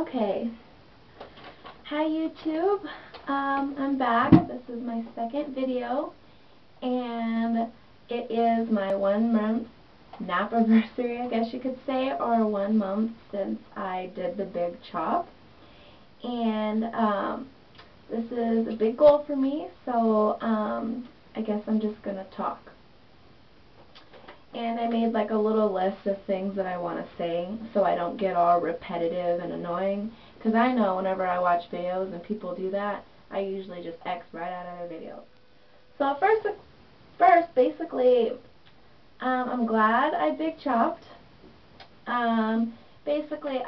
Okay. Hi YouTube. I'm back. This is my second video, and it is my 1 month nap-iversary, I guess you could say, or 1 month since I did the big chop. And this is a big goal for me, so I guess I'm just gonna talk. And I made like a little list of things that I want to say so I don't get all repetitive and annoying. Because I know whenever I watch videos and people do that, I usually just X right out of their videos. So first basically, I'm glad I big chopped. Basically,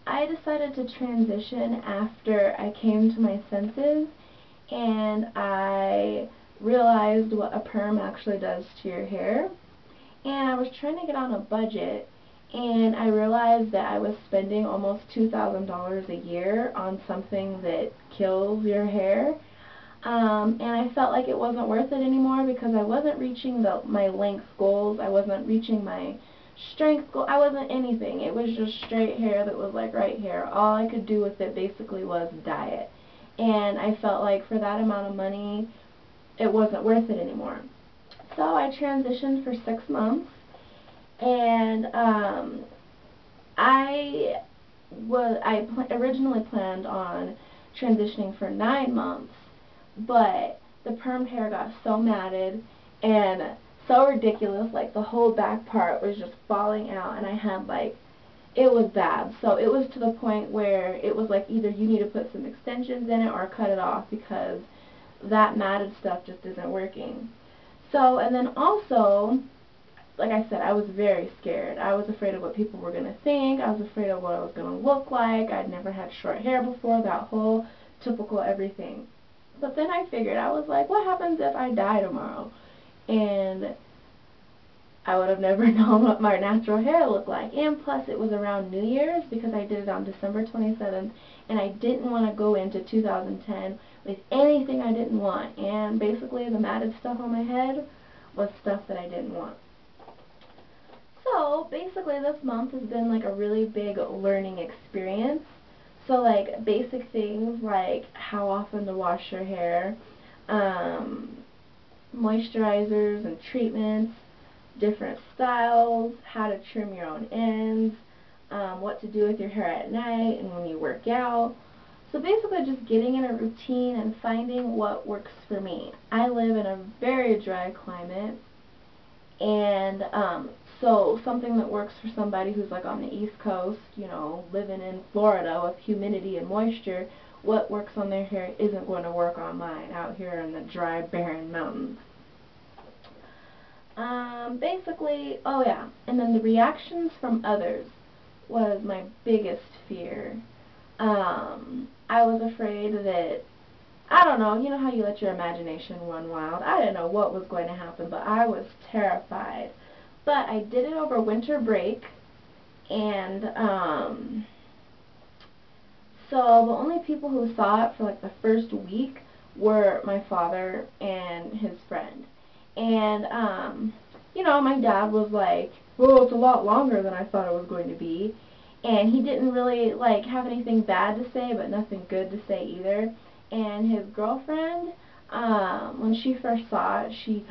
I decided to transition after I came to my senses and I realized what a perm actually does to your hair. And I was trying to get on a budget, and I realized that I was spending almost $2,000 a year on something that kills your hair. And I felt like it wasn't worth it anymore because I wasn't reaching my length goals. I wasn't reaching my strength goal. I wasn't anything. It was just straight hair that was like right here. All I could do with it basically was dye it. And I felt like for that amount of money, it wasn't worth it anymore. So I transitioned for 6 months, and I originally planned on transitioning for 9 months, but the permed hair got so matted and so ridiculous, like the whole back part was just falling out, and I had like, it was bad. So it was to the point where it was like either you need to put some extensions in it or cut it off because that matted stuff just isn't working. So, and then also, like I said, I was very scared. I was afraid of what people were going to think. I was afraid of what I was going to look like. I'd never had short hair before, that whole typical everything. But then I figured, I was like, what happens if I die tomorrow? And I would have never known what my natural hair looked like. And plus, it was around New Year's because I did it on December 27th, and I didn't want to go into 2010 with anything I didn't want. And basically, the matted stuff on my head was stuff that I didn't want. So, basically, this month has been like a really big learning experience. So, like, basic things like how often to wash your hair, moisturizers and treatments, different styles, how to trim your own ends, what to do with your hair at night and when you work out. So basically just getting in a routine and finding what works for me. I live in a very dry climate, and so something that works for somebody who's like on the East Coast, you know, living in Florida with humidity and moisture, what works on their hair isn't going to work on mine out here in the dry, barren mountains. Basically, oh yeah, and then the reactions from others was my biggest fear. I was afraid that, I don't know, you know how you let your imagination run wild? I didn't know what was going to happen, but I was terrified. But I did it over winter break, and so the only people who saw it for like the first week were my father and his friend. And you know, my dad was like, well, it's a lot longer than I thought it was going to be. And he didn't really like have anything bad to say, but nothing good to say either. And his girlfriend, when she first saw it, she,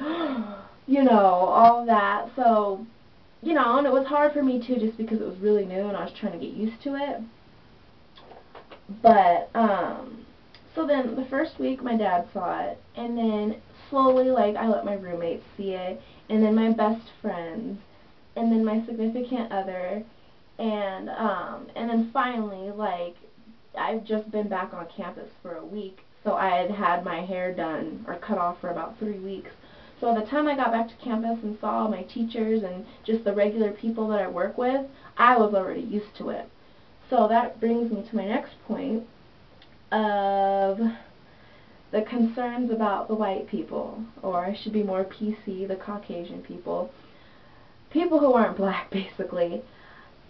you know, all that. So, you know, and it was hard for me too, just because it was really new and I was trying to get used to it. But, so then the first week my dad saw it, and then slowly, like, I let my roommates see it, and then my best friends, and then my significant other, and then finally, like, I've just been back on campus for a week, so I had had my hair done, or cut off for about 3 weeks. So by the time I got back to campus and saw my teachers and just the regular people that I work with, I was already used to it. So that brings me to my next point of the concerns about the white people, or I should be more PC, the Caucasian people. People who aren't black, basically.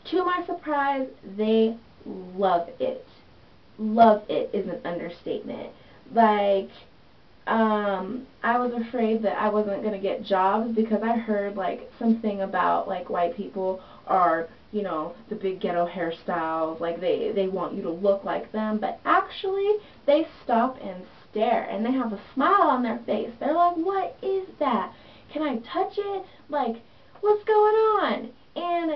To my surprise, they love it. Love it is an understatement. Like, I was afraid that I wasn't going to get jobs because I heard, like, something about, like, white people are, you know, the big ghetto hairstyles, like they want you to look like them, but actually they stop and stare and they have a smile on their face. They're like, what is that? Can I touch it? Like, what's going on? And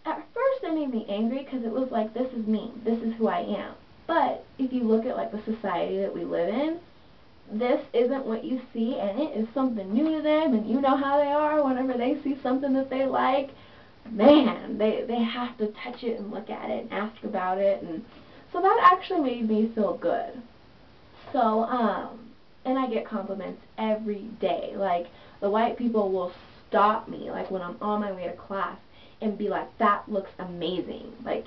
at first it made me angry because it was like, this is me, this is who I am. But if you look at like the society that we live in, this isn't what you see, and it is something new to them, and you know how they are whenever they see something that they like. Man, they have to touch it and look at it and ask about it, and so that actually made me feel good. So, and I get compliments every day. Like, the white people will stop me, like, when I'm on my way to class, and be like, that looks amazing. Like,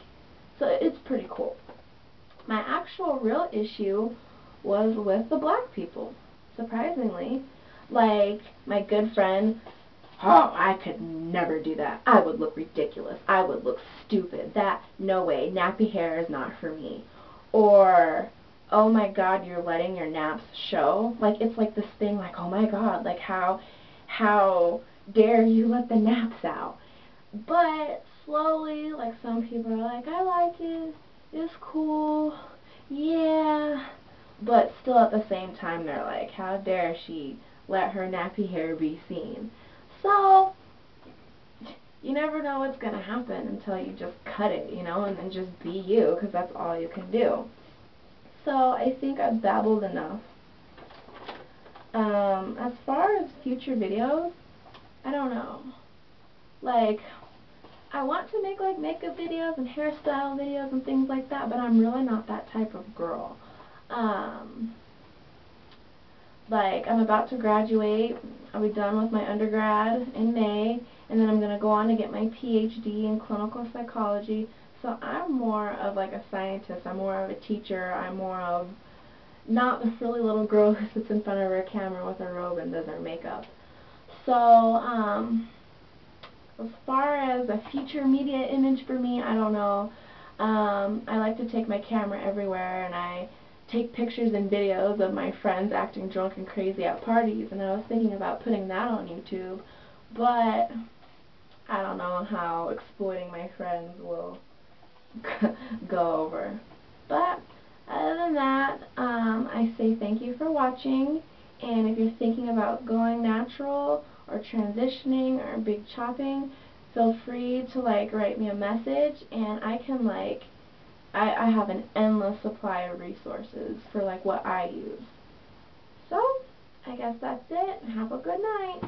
so it's pretty cool. My actual real issue was with the black people, surprisingly. Like, my good friend, oh, I could never do that. I would look ridiculous. I would look stupid. That, no way, nappy hair is not for me. Or, oh my god, you're letting your naps show. Like, it's like this thing, like, oh my god, like, how dare you let the naps out? But slowly, like, some people are like, I like it, it's cool, yeah. But still at the same time, they're like, how dare she let her nappy hair be seen? So, you never know what's going to happen until you just cut it, you know, and then just be you, because that's all you can do. So, I think I've babbled enough. As far as future videos, I don't know. Like, I want to make, like, makeup videos and hairstyle videos and things like that, but I'm really not that type of girl. Like, I'm about to graduate. I'll be done with my undergrad in May, and then I'm going to go on to get my PhD in clinical psychology. So I'm more of, like, a scientist. I'm more of a teacher. I'm more of not the frilly little girl who sits in front of her camera with her robe and does her makeup. So, as far as a future media image for me, I don't know. I like to take my camera everywhere, and I take pictures and videos of my friends acting drunk and crazy at parties, and I was thinking about putting that on YouTube, but I don't know how exploiting my friends will go over. But other than that, I say thank you for watching, and if you're thinking about going natural or transitioning or big chopping, feel free to, like, write me a message, and I can, like, I have an endless supply of resources for, like, what I use. So, I guess that's it. Have a good night.